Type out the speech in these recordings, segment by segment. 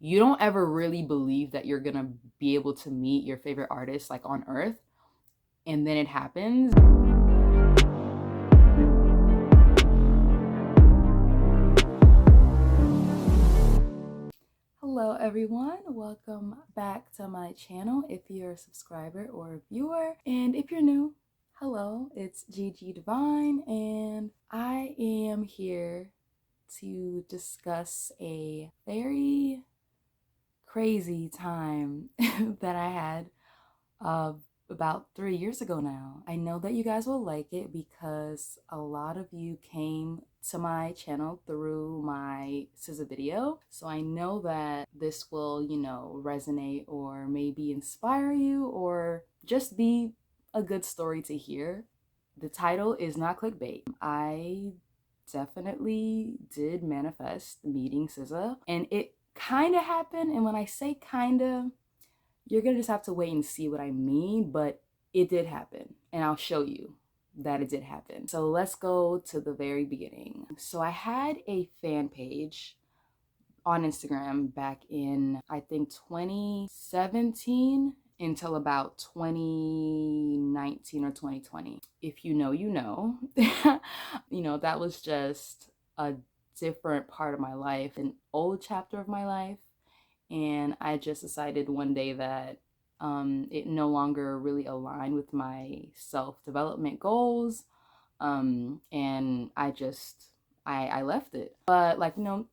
you don't ever really believe that you're gonna be able to meet your favorite artist like on Earth, and then it happens. Hello everyone, welcome back to my channel if you're a subscriber or a viewer, and if you're new, hello, it's Gigi Divine, and I am here to discuss a very crazy time that I had about 3 years ago now. I know that you guys will like it because a lot of you came to my channel through my SZA video. So I know that this will, resonate or maybe inspire you or just be a good story to hear. The title is not clickbait. I definitely did manifest meeting SZA, and it kind of happened. And when I say kind of, you're gonna just have to wait and see what I mean, but it did happen, and I'll show you that it did happen. So let's go to the very beginning. So I had a fan page on Instagram back in, I think, 2017 until about 2019 or 2020. If you know, you know. That was just a different part of my life, an old chapter of my life. And I just decided one day that it no longer really aligned with my self-development goals. And I left it. But like, no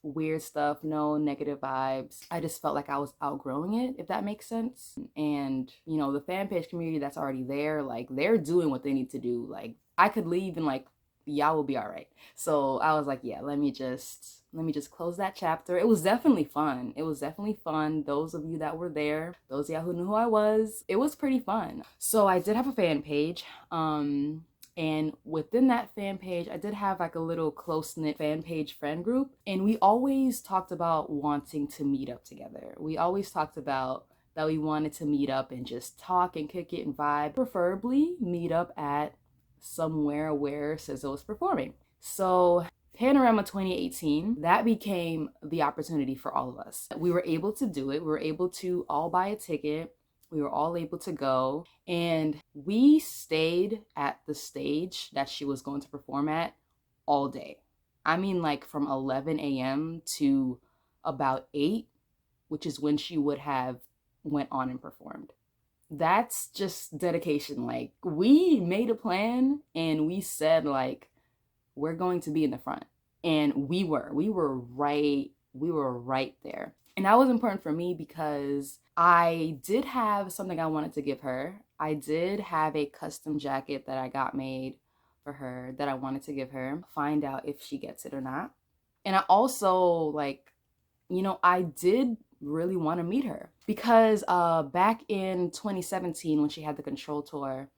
weird stuff, no negative vibes. I just felt like I was outgrowing it, if that makes sense. And the fan page community that's already there, like, they're doing what they need to do. Like, I could leave and like y'all will be all right. So I was like, yeah, let me just close that chapter. It was definitely fun. Those of you that were there, those of y'all who knew who I was, it was pretty fun. So I did have a fan page. And within that fan page, I did have like a little close-knit fan page friend group. And we always talked about wanting to meet up together. We always talked about that we wanted to meet up and just talk and kick it and vibe. Preferably meet up at somewhere where SZA was performing. So Panorama 2018, that became the opportunity for all of us. We were able to do it. We were able to all buy a ticket. We were all able to go, and we stayed at the stage that she was going to perform at all day. I mean, like from 11 a.m. to about 8, which is when she would have went on and performed. That's just dedication. Like, we made a plan and we said, like, we're going to be in the front, and we were right there. And that was important for me because I did have something I wanted to give her. I did have a custom jacket that I got made for her that I wanted to give her, find out if she gets it or not. And I also, like, I did really want to meet her because back in 2017 when she had the Control tour,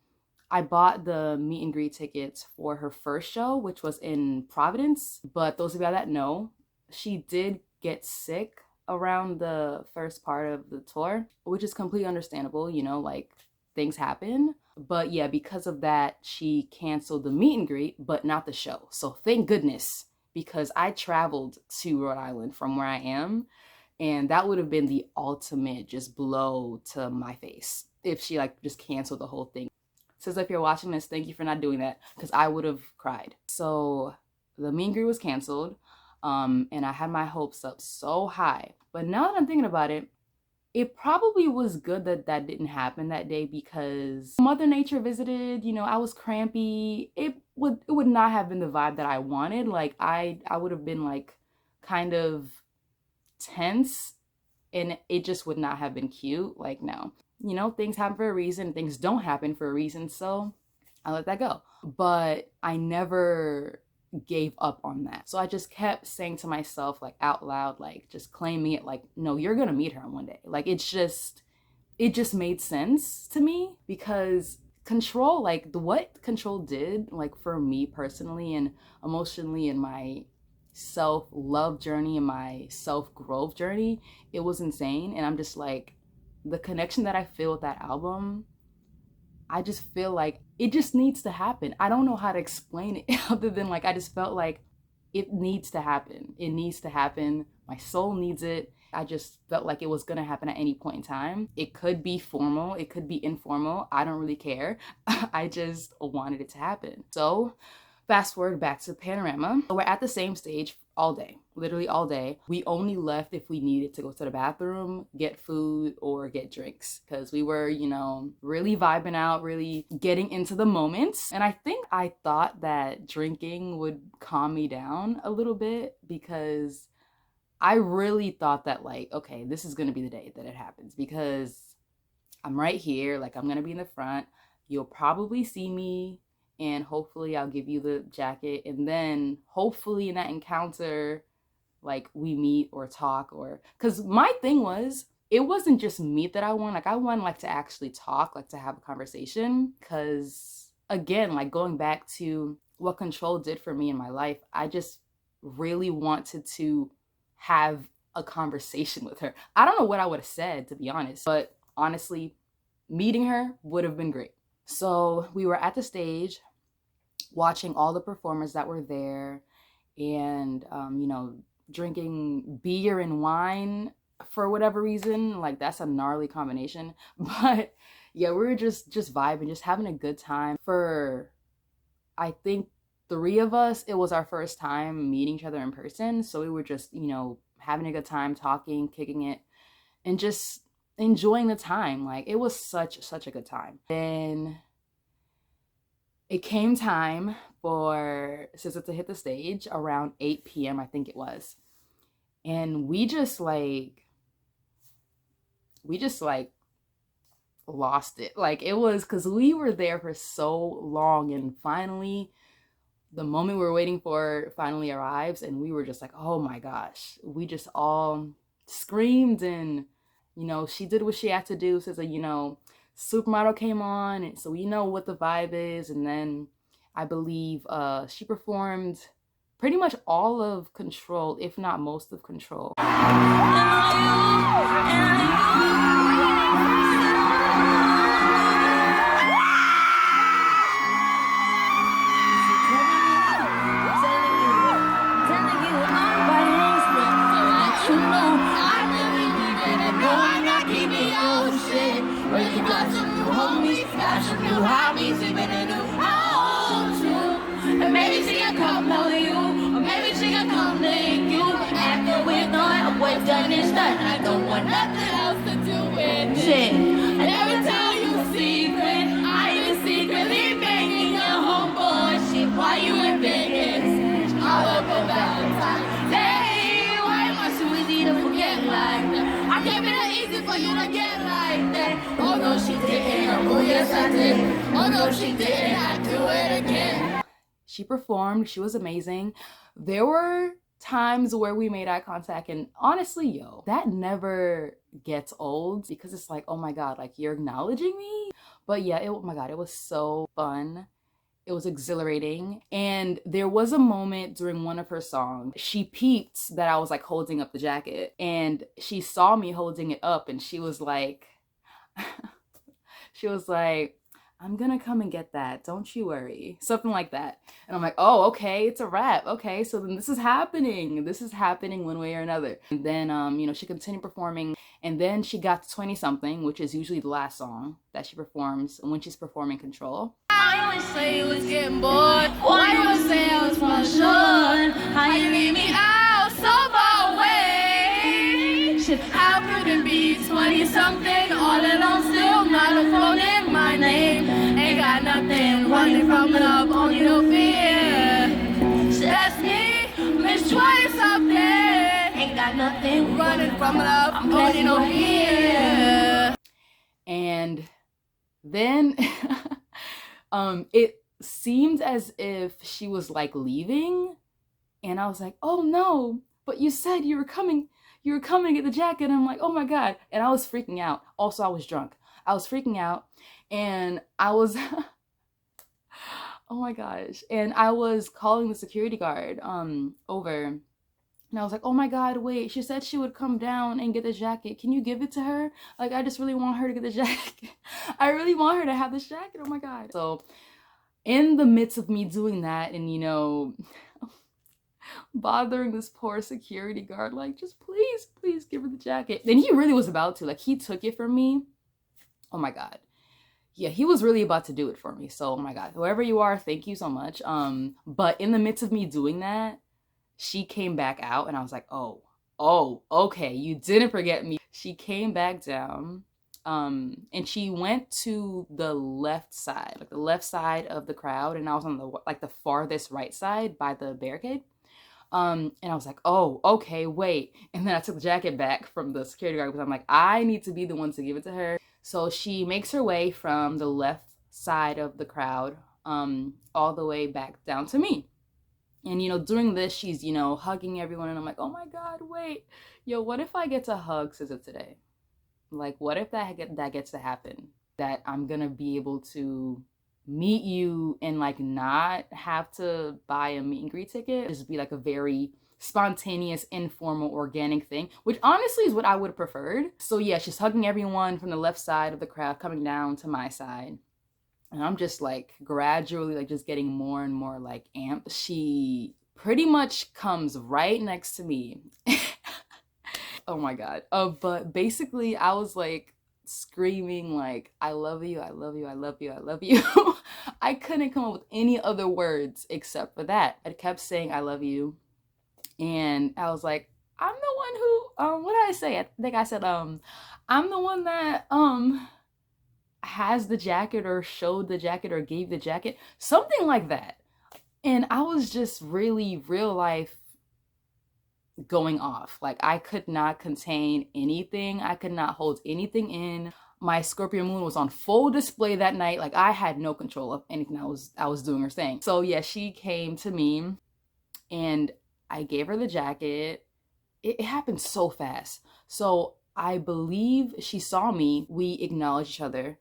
I bought the meet and greet tickets for her first show, which was in Providence. But those of y'all that know, she did get sick around the first part of the tour, which is completely understandable, like, things happen. But yeah, because of that, she canceled the meet and greet, but not the show. So thank goodness, because I traveled to Rhode Island from where I am, and that would have been the ultimate just blow to my face if she like just canceled the whole thing. So if you're watching this, thank you for not doing that, because I would have cried. So the meet and greet was canceled, and I had my hopes up so high. But now that I'm thinking about it, it probably was good that that didn't happen that day, because Mother Nature visited. I was crampy. It would not have been the vibe that I wanted. Like, I would have been like kind of tense, and it just would not have been cute. Like, no. Things happen for a reason, things don't happen for a reason, so I let that go. But I never gave up on that. So I just kept saying to myself, like, out loud, like, just claiming it, like, no, you're gonna meet her on one day. Like, it just made sense to me, because Control, like, what Control did, like, for me personally and emotionally in my self-love journey and my self-growth journey, it was insane. And I'm just like, the connection that I feel with that album, I just feel like it just needs to happen. I don't know how to explain it other than, like, I just felt like it needs to happen. It needs to happen. My soul needs it. I just felt like it was gonna happen at any point in time. It could be formal, it could be informal. I don't really care. I just wanted it to happen. So fast forward back to the panorama. We're at the same stage all day, literally all day. We only left if we needed to go to the bathroom, get food, or get drinks, because we were, you know, really vibing out, really getting into the moments. And I think I thought that drinking would calm me down a little bit, because I really thought that, like, okay, this is gonna be the day that it happens, because I'm right here, like, I'm gonna be in the front. You'll probably see me, and hopefully I'll give you the jacket, and then hopefully in that encounter, like, we meet or talk, or, because my thing was, it wasn't just meet that I want, like, I want, like, to actually talk, like, to have a conversation, because again, like, going back to what control did for me in my life, I just really wanted to have a conversation with her. I don't know what I would have said, to be honest, but honestly, meeting her would have been great. So we were at the stage watching all the performers that were there, and you know, drinking beer and wine for whatever reason. Like, that's a gnarly combination. But yeah, we were just vibing, just having a good time. For, I think, 3 of us, it was our first time meeting each other in person. So we were just, you know, having a good time, talking, kicking it, and just enjoying the time. Like, it was such a good time. Then it came time for SZA to hit the stage around 8 p.m., I think it was. And we just like lost it. Like, it was, because we were there for so long, and finally the moment we were waiting for finally arrives, and we were just like, oh my gosh. We just all screamed, and, you know, she did what she had to do. So, you know, Supermodel came on, and so we know what the vibe is. And then I believe she performed pretty much all of Control, if not most of Control. Maybe she can come know you, or maybe she can come lick you. After we're done, we're done and done. I don't want nothing else to do with it. I never tell you secret. I even secretly making your homeboy shit while you in Vegas. All up on Valentine's Day. Why am I so easy to forget like that? I can't be that easy for you to get like that. Oh no, she didn't. Oh yes, I did. Oh no, she didn't. I do it again. She performed, she was amazing. There were times where we made eye contact, and honestly, yo, that never gets old, because it's like, oh my God, like, you're acknowledging me. But yeah, oh my God, it was so fun. It was exhilarating. And there was a moment during one of her songs, she peeped that I was like holding up the jacket, and she saw me holding it up, and she was like, she was like, I'm gonna come and get that, don't you worry. Something like that. And I'm like, oh, okay, it's a wrap. Okay, so then this is happening. This is happening one way or another. And then, you know, she continued performing, and then she got to 20 something, which is usually the last song that she performs when she's performing Control. I always say you was getting bored. Why you always say I was for sure? How you leave me out so far away? Shit, how could it be 20 something all alone, still not a phone in my name? Ain't got nothing running from love, only no fear. That's me, Miss 20 something. Ain't got nothing running from love, only no fear. And then it seemed as if she was like leaving, and I was like, oh no, but you said you were coming to get the jacket. And I'm like, oh my God. And I was freaking out. Also, I was drunk. I was freaking out, and I was oh my gosh. And I was calling the security guard over, and I was like, oh my God, wait, she said she would come down and get the jacket. Can you give it to her? Like, I just really want her to get the jacket. I really want her to have this jacket. Oh my God. So in the midst of me doing that, and, you know, bothering this poor security guard, like, just please, please give her the jacket. And he really was about to, like, he took it from me. Oh my God. Yeah, he was really about to do it for me. So, oh my God, whoever you are, thank you so much. But in the midst of me doing that, she came back out and I was like, oh, okay, you didn't forget me. She came back down, and she went to the left side, like the left side of the crowd, and I was on the like the farthest right side by the barricade. And I was like, oh, okay, wait. And then I took the jacket back from the security guard because I'm like, I need to be the one to give it to her. So she makes her way from the left side of the crowd, all the way back down to me. And, during this, she's, hugging everyone. And I'm like, oh my God, wait. Yo, what if I get to hug SZA today? Like, what if that gets to happen? That I'm going to be able to meet you and, like, not have to buy a meet and greet ticket. Just be, like, a very spontaneous, informal, organic thing, which honestly is what I would have preferred. So, yeah, she's hugging everyone from the left side of the crowd coming down to my side. And I'm just like gradually like just getting more and more like amped. She pretty much comes right next to me. Oh my God. But basically I was like screaming like, I love you, I love you, I love you, I love you. I couldn't come up with any other words except for that. I kept saying I love you. And I was like, I'm the one who, what did I say? I think I said, I'm the one that, has the jacket or showed the jacket or gave the jacket, something like that. And I was just really real life going off. Like I could not contain anything. I could not hold anything in. My Scorpio moon was on full display that night. Like I had no control of anything I was doing or saying. So yeah, she came to me and I gave her the jacket. It happened so fast. So I believe she saw me. We acknowledged each other.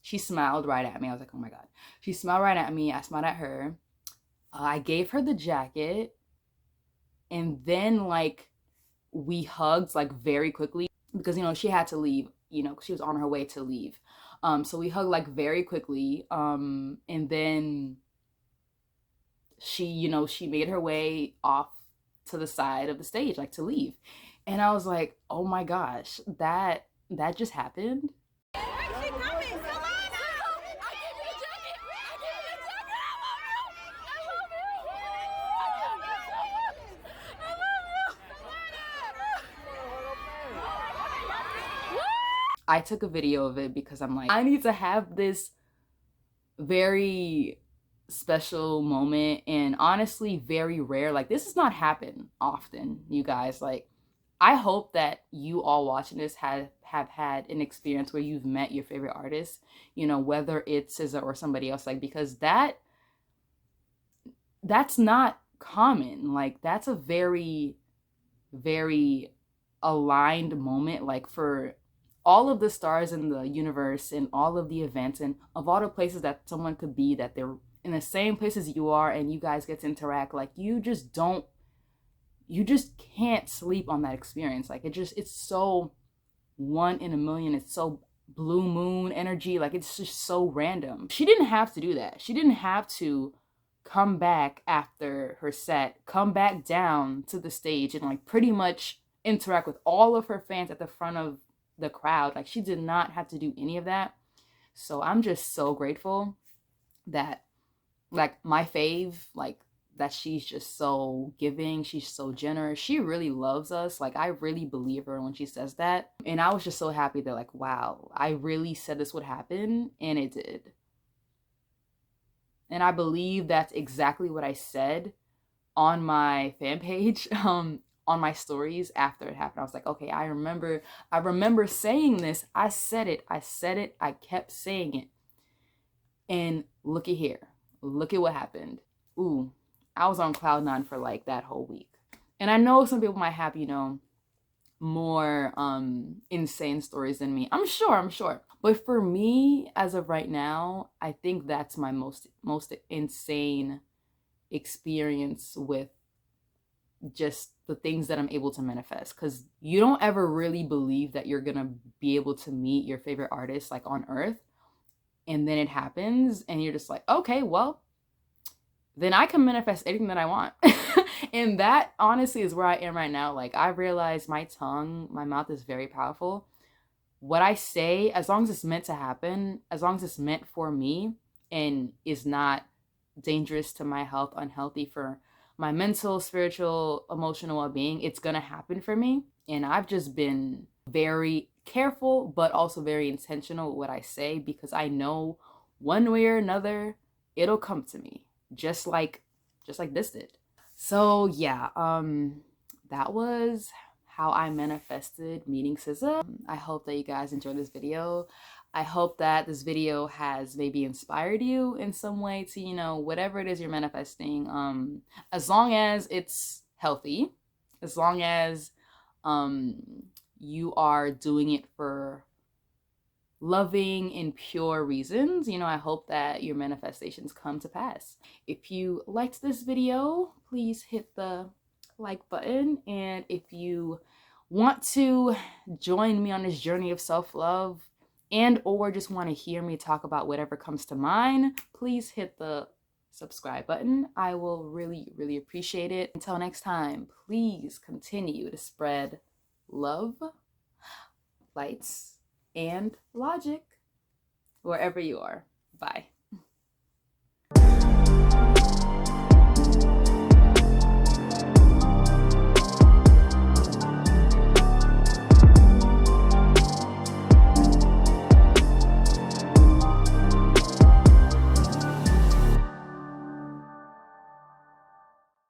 She smiled right at me. I was like, oh my God. She smiled right at me. I smiled at her. I gave her the jacket. And then like we hugged like very quickly because, she had to leave, she was on her way to leave. So we hugged like very quickly. And then she made her way off to the side of the stage, like to leave. And I was like, oh my gosh, that just happened. I took a video of it because I'm like, I need to have this very special moment, and honestly very rare. Like this does not happen often, you guys. Like I hope that you all watching this have had an experience where you've met your favorite artist, whether it's SZA or somebody else, like because that's not common. Like that's a very, very aligned moment, like for all of the stars in the universe and all of the events and of all the places that someone could be, that they're in the same places you are and you guys get to interact. Like you just can't sleep on that experience. Like it's so 1 in a million. It's so blue moon energy. Like it's just so random. She didn't have to do that. She didn't have to come back after her set, come back down to the stage and like pretty much interact with all of her fans at the front of the crowd. Like she did not have to do any of that. So I'm just so grateful that like my fave, like that she's just so giving, she's so generous, she really loves us. Like I really believe her when she says that. And I was just so happy that like, wow, I really said this would happen, and it did. And I believe that's exactly what I said on my fan page, on my stories after it happened. I was like, okay, I remember saying this. I said it, I kept saying it. And look at here. Look at what happened. Ooh, I was on cloud 9 for like that whole week. And I know some people might have, more insane stories than me. I'm sure. But for me, as of right now, I think that's my most insane experience with just the things that I'm able to manifest. Because you don't ever really believe that you're gonna be able to meet your favorite artist like on earth, and then it happens and you're just like, okay, well, then I can manifest anything that I want. And that honestly is where I am right now. Like, I realize my tongue, my mouth is very powerful. What I say, as long as it's meant to happen, as long as it's meant for me and is not dangerous to my health, unhealthy for my mental, spiritual, emotional well-being, it's gonna happen for me. And I've just been very careful, but also very intentional with what I say, because I know one way or another it'll come to me, just like this did. So yeah, that was how I manifested meeting SZA. I hope that you guys enjoyed this video. I hope that this video has maybe inspired you in some way to, you know, whatever it is you're manifesting, as long as it's healthy, as long as you are doing it for loving and pure reasons, you know, I hope that your manifestations come to pass. If you liked this video, please hit the like button. And if you want to join me on this journey of self-love and or just want to hear me talk about whatever comes to mind, please hit the subscribe button. I will really appreciate it. Until next time, please continue to spread love, lights, and logic wherever you are. Bye.